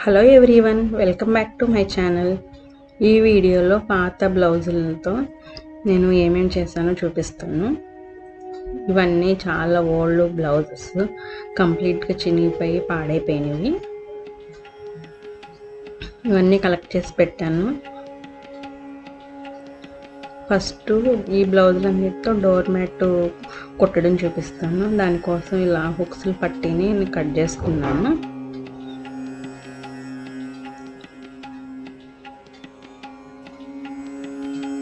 Hello everyone, welcome back to my channel. ఈ వీడియోలో పాత బ్లౌజులతో నేను ఏమేమి చేశానో చూపిస్తాను. ఇవన్నీ చాలా ఓల్డ్ బ్లౌజెస్, కంప్లీట్గా చినిగిపోయి పాడైపోయినవి. ఇవన్నీ కలెక్ట్ చేసి పెట్టాను. ఫస్ట్ ఈ బ్లౌజులన్నిటితో డోర్ మ్యాట్ కుట్టడం చూపిస్తాను. దానికోసం ఇలా హుక్స్లు పట్టిని నేను కట్ చేసుకున్నాను.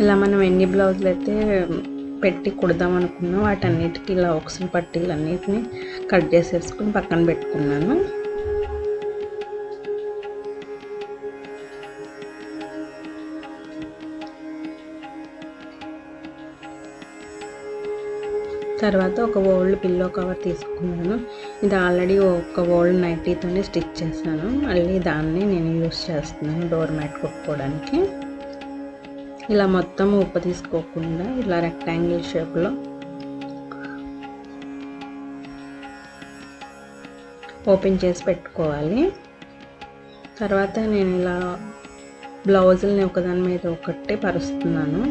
ఇలా మనం ఎన్ని బ్లౌజులు అయితే పెట్టి కుడదాం అనుకున్నా వాటన్నిటికీ ఇలా ఒకసారి పట్టీలన్నిటిని కట్ చేసేసుకుని పక్కన పెట్టుకున్నాను. తర్వాత ఒక ఓల్డ్ పిల్లో కవర్ తీసుకున్నాను. ఇది ఆల్రెడీ ఒక ఓల్డ్ నైటీతోనే స్టిచ్ చేశాను. మళ్ళీ దాన్ని నేను యూస్ చేస్తున్నాను డోర్ మ్యాట్ కుట్టుకోవడానికి. ఇలా మొత్తం ఉప్పు తీసుకోకుండా ఇలా రెక్టాంగిల్ షేప్లో ఓపెన్ చేసి పెట్టుకోవాలి. తర్వాత నేను ఇలా బ్లౌజుల్ని ఒకదాని మీద ఒకటి పరుస్తున్నాను.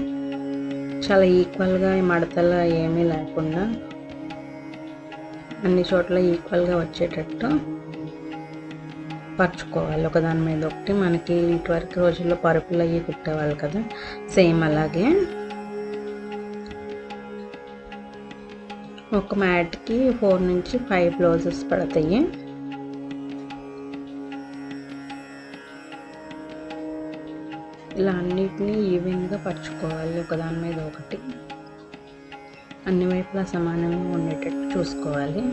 చాలా ఈక్వల్గా మడతలు ఏమీ లేకుండా అన్ని చోట్ల ఈక్వల్గా వచ్చేటట్టు పరుచుకోవాలి ఒకదాని మీద ఒకటి. మనకి ఇటువరకు రోజుల్లో పరుపులు అవి కుట్టేవాళ్ళు కదా, సేమ్ అలాగే. ఒక మ్యాట్కి 4 నుంచి 5 బ్లౌజెస్ పడతాయి. ఇలా అన్నిటినీ ఈవెన్గా పరుచుకోవాలి ఒకదాని మీద ఒకటి. అన్ని వైపులా సమానంగా ఉండేటట్టు చూసుకోవాలి.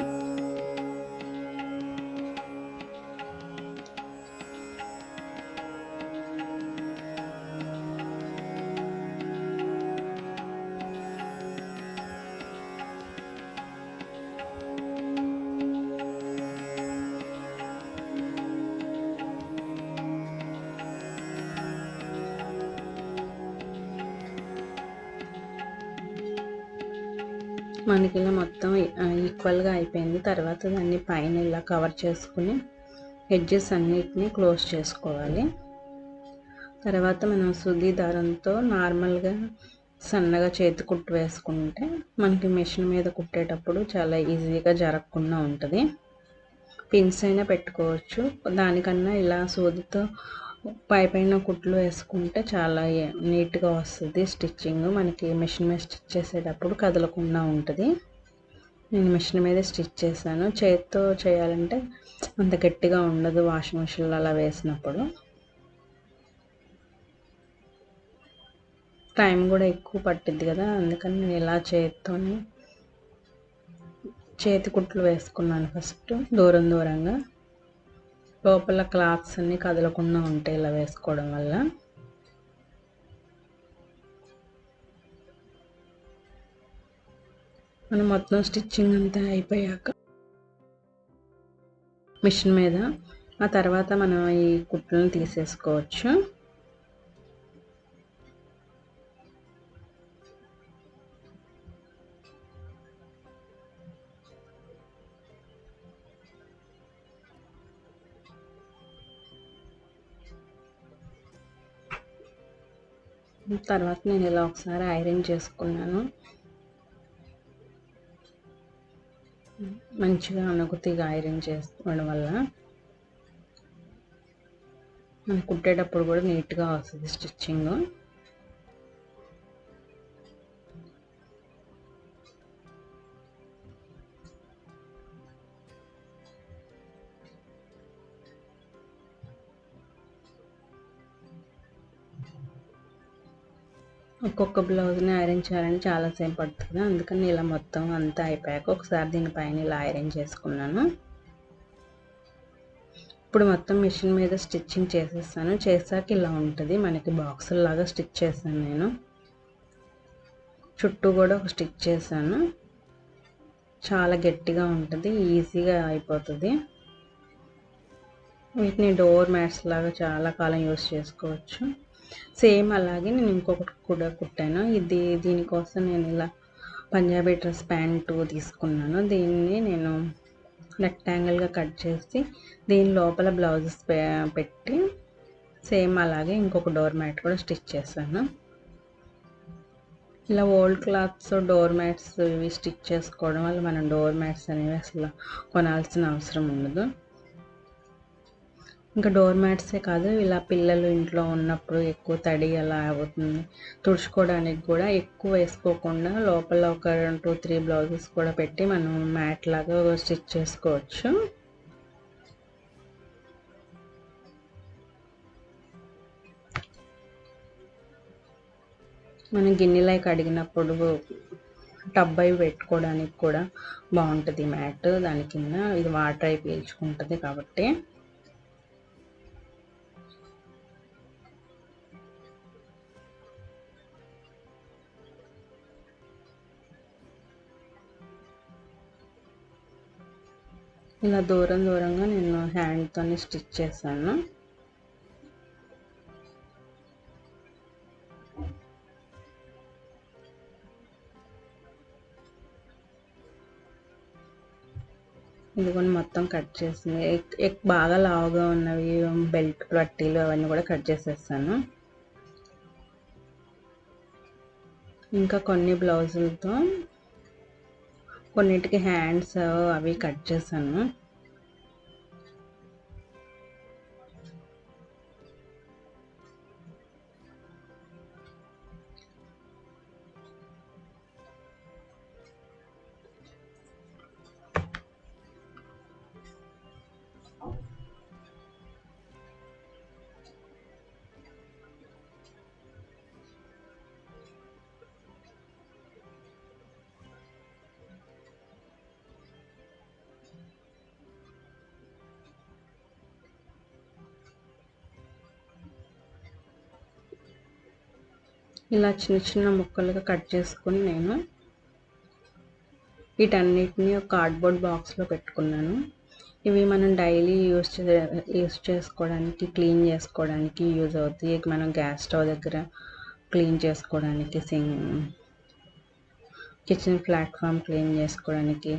మనకి ఇలా మొత్తం ఈక్వల్గా అయిపోయింది. తర్వాత దాన్ని పైన ఇలా కవర్ చేసుకుని ఎడ్జెస్ అన్నిటినీ క్లోజ్ చేసుకోవాలి. తర్వాత మనం సూది దారంతో నార్మల్గా సన్నగా చేతి కుట్టు వేసుకుంటే మనకి మెషిన్ మీద కుట్టేటప్పుడు చాలా ఈజీగా జరగకుండా ఉంటుంది. పిన్స్ అయినా పెట్టుకోవచ్చు. దానికన్నా ఇలా సూదితో పైన కుట్లు వేసుకుంటే చాలా నీట్గా వస్తుంది స్టిచ్చింగ్. మనకి మెషిన్ మీద స్టిచ్ చేసేటప్పుడు కదలకుండా ఉంటుంది. నేను మెషిన్ మీద స్టిచ్ చేశాను. చేతితో చేయాలంటే అంత గట్టిగా ఉండదు వాషింగ్ మెషిన్లో అలా వేసినప్పుడు. టైం కూడా ఎక్కువ పట్టిద్ది కదా, అందుకని నేను ఇలా చేతితోనే చేతి కుట్లు వేసుకున్నాను. ఫస్ట్ దూరంగా లోపల క్లాత్స్ అన్నీ కదలకుండా ఉంటాయి ఇలా వేసుకోవడం వల్ల. మనం మొత్తం స్టిచ్చింగ్ అంతా అయిపోయాక మిషన్ మీద ఆ తర్వాత మనం ఈ కుట్లను తీసేసుకోవచ్చు. తర్వాత నేను ఇలా ఒకసారి ఐరన్ చేసుకున్నాను. మంచిగా అనుకుతిగా ఐరన్ చేసుకోవడం వల్ల మనం కుట్టేటప్పుడు కూడా నీట్గా వస్తుంది స్టిచ్చింగ్. ఒక్కొక్క బ్లౌజ్ని ఐరన్ చేయాలని చాలాసేపు పడుతుంది. అందుకని ఇలా మొత్తం అంతా అయిపోయాక ఒకసారి దీనిపైన ఇలా ఐరన్ చేసుకున్నాను. ఇప్పుడు మొత్తం మిషన్ మీద స్టిచ్చింగ్ చేసేస్తాను. చేసాక ఇలా ఉంటుంది. మనకి బాక్సుల్లాగా స్టిచ్ చేశాను నేను. చుట్టూ కూడా ఒక స్టిచ్ చేశాను. చాలా గట్టిగా ఉంటుంది, ఈజీగా అయిపోతుంది. వీటిని డోర్ మ్యాట్స్ లాగా చాలా కాలం యూస్ చేసుకోవచ్చు. సేమ్ అలాగే నేను ఇంకొకటి కూడా కుట్టాను. దీనికోసం నేను ఇలా పంజాబీ డ్రెస్ ప్యాంటు తీసుకున్నాను. దీన్ని నేను రెక్టాంగిల్గా కట్ చేసి దీని లోపల బ్లౌజెస్ పెట్టి సేమ్ అలాగే ఇంకొక డోర్ మ్యాట్ కూడా స్టిచ్ చేశాను. ఇలా ఓల్డ్ క్లాత్స్ డోర్ మ్యాట్స్ ఇవి స్టిచ్ చేసుకోవడం వల్ల మనం డోర్ మ్యాట్స్ అనేవి అసలు కొనాల్సిన అవసరం ఉండదు. ఇంకా డోర్ మ్యాట్సే కాదు, ఇలా పిల్లలు ఇంట్లో ఉన్నప్పుడు ఎక్కువ తడి అలా అవుతుంది, తుడుచుకోవడానికి కూడా ఎక్కువ వేసుకోకుండా లోపల ఒక 2-3 బ్లౌజెస్ కూడా పెట్టి మనం మ్యాట్ లాగా స్టిచ్ చేసుకోవచ్చు. మనం గిన్నెలు అవి కడిగినప్పుడు టబ్ అవి పెట్టుకోవడానికి కూడా బాగుంటుంది మ్యాట్. దాని కింద ఇది వాటర్ అవి పీల్చుకుంటుంది కాబట్టి. ఇలా దూరంగా నేను హ్యాండ్తోనే స్టిచ్ చేశాను. ఇదిగోని మొత్తం కట్ చేసింది. బాగా లావుగా ఉన్నవి బెల్ట్ పట్టీలు అవన్నీ కూడా కట్ చేసేసాను. ఇంకా కొన్ని బ్లౌజులతో కొన్నిటికి హ్యాండ్స్ అవి కట్ చేశాను. ఇలా చిన్న ముక్కలుగా కట్ చేసుకుని నేను వీటన్నిటిని ఒక కార్డ్బోర్డ్ బాక్స్లో పెట్టుకున్నాను. ఇవి మనం డైలీ యూస్ చేసుకోవడానికి, క్లీన్ చేసుకోవడానికి యూజ్ అవుతాయి. మనం గ్యాస్ స్టవ్ దగ్గర క్లీన్ చేసుకోవడానికి, కిచెన్ ప్లాట్ఫామ్ క్లీన్ చేసుకోవడానికి,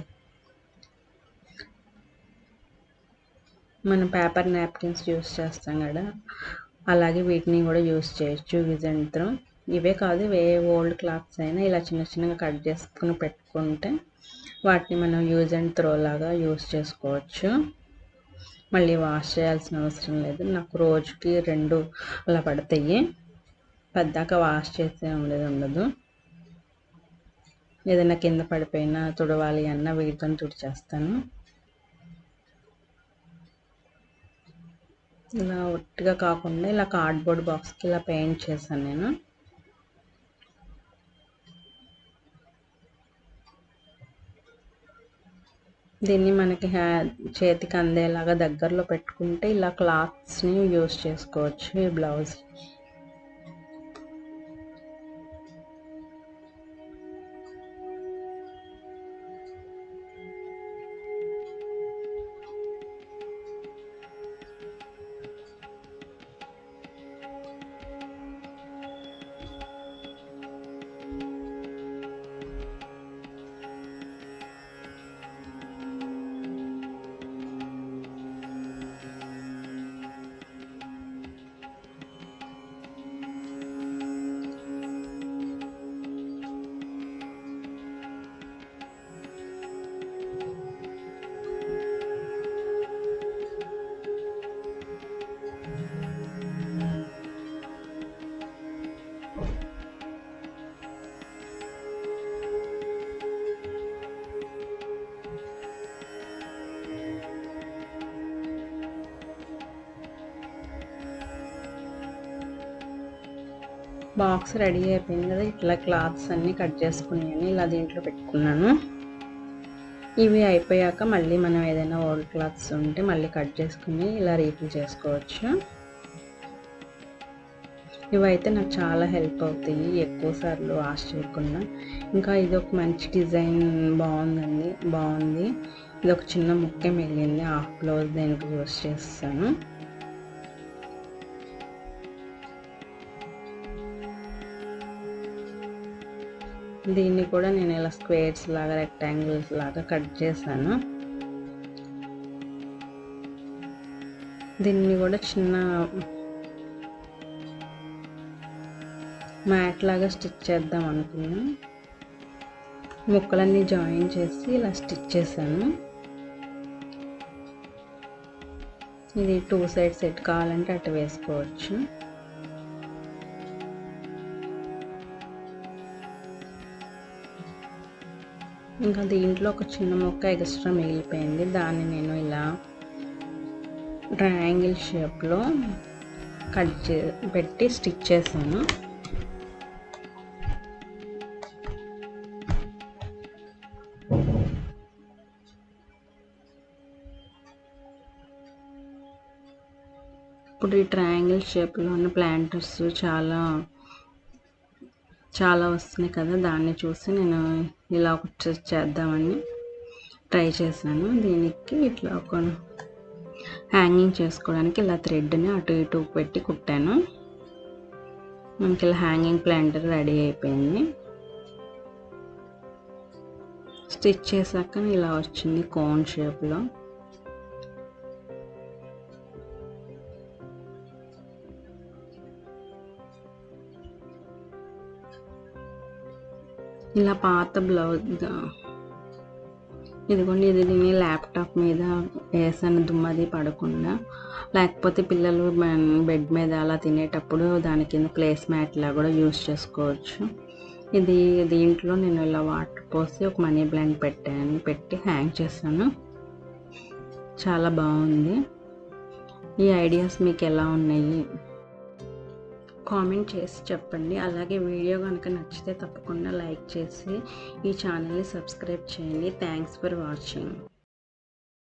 మనం పేపర్ నాప్కిన్స్ యూస్ చేస్తాం కదా, అలాగే వీటిని కూడా యూస్ చేయొచ్చు విజంత్రం. ఇవే కాదు, ఓల్డ్ క్లాత్స్ అయినా ఇలా చిన్నగా కట్ చేసుకుని పెట్టుకుంటే వాటిని మనం యూజ్ అండ్ త్రో లాగా యూస్ చేసుకోవచ్చు. మళ్ళీ వాష్ చేయాల్సిన అవసరం లేదు. నాకు రోజుకి 2 అలా పడతాయి. పెద్దాక వాష్ చేసే ఉండదు. ఏదైనా కింద పడిపోయినా తుడవాలి అన్న వీటితో తుడిచేస్తాను. ఇలా ఒట్టిగా కాకుండా ఇలా కార్డ్బోర్డ్ బాక్స్కి ఇలా పెయింట్ చేశాను నేను. దీన్ని మనకి చేతికి అందేలాగా దగ్గరలో పెట్టుకుంటే ఇలా క్లాత్స్ని యూస్ చేసుకోవచ్చు ఈ బ్లౌజ్. బాక్స్ రెడీ అయిపోయింది కదా. ఇట్లా క్లాత్స్ అన్నీ కట్ చేసుకున్నాను, ఇలా దీంట్లో పెట్టుకున్నాను. ఇవి అయిపోయాక మళ్ళీ మనం ఏదైనా ఓల్డ్ క్లాత్స్ ఉంటే మళ్ళీ కట్ చేసుకుని ఇలా రీఫిల్ చేసుకోవచ్చు. ఇవైతే నాకు చాలా హెల్ప్ అవుతాయి ఎక్కువ సార్లు వాష్ చేయకుండా. ఇంకా ఇది ఒక మంచి డిజైన్ బాగుంది. ఇది ఒక చిన్న ముక్కే మిగిలింది, హాఫ్ బ్లౌజ్ దేనికి యూస్ చేస్తాను. దీన్ని కూడా నేను ఇలా స్క్వేర్స్ లాగా, రెక్టాంగిల్స్ లాగా కట్ చేశాను. దీన్ని కూడా చిన్న మ్యాట్ లాగా స్టిచ్ చేద్దాం అనుకున్నా. ముక్కలన్నీ జాయిన్ చేసి ఇలా స్టిచ్ చేశాను. ఇది 2 సైడ్స్ ఎటు కావాలంటే అటు వేసుకోవచ్చు. ఇంకా దీంట్లో ఒక చిన్న ముక్క ఎక్స్ట్రా మిగిలిపోయింది. దాన్ని నేను ఇలా ట్రయాంగిల్ షేప్లో పెట్టి స్టిచ్ చేశాను. ఇప్పుడు ఈ ట్రయాంగిల్ షేప్లో ఉన్న ప్లాంటర్స్ చాలా వస్తున్నాయి కదా, దాన్ని చూసి నేను ఇలా ఒకటి చేద్దామని ట్రై చేశాను. దీనికి ఇట్లా ఒక హ్యాంగింగ్ చేసుకోవడానికి ఇలా థ్రెడ్ని అటు ఇటు పెట్టి కుట్టాను. మనకి ఇలా హ్యాంగింగ్ ప్లాంటర్ రెడీ అయిపోయింది. స్టిచ్ చేశాక ఇలా వచ్చింది కోన్ షేప్లో. ఇలా పాత బ్లౌజ్ ఇదిగోండి, ఇది నేను ల్యాప్టాప్ మీద వేసాను దుమ్మది పడకుండా. లేకపోతే పిల్లలు బెడ్ మీద అలా తినేటప్పుడు దాని కింద ప్లేస్ మ్యాట్లా కూడా యూస్ చేసుకోవచ్చు. దీంట్లో నేను ఇలా వాటర్ పోసి ఒక మనీ ప్లాంట్ పెట్టి హ్యాంగ్ చేశాను. చాలా బాగుంది. ఈ ఐడియాస్ మీకు ఎలా ఉన్నాయి కామెంట్ చేసి చెప్పండి. అలాగే వీడియో కనుక నచ్చితే తప్పకుండా లైక్ చేసి ఈ ఛానల్ని సబ్స్క్రైబ్ చేయండి. Thanks for watching.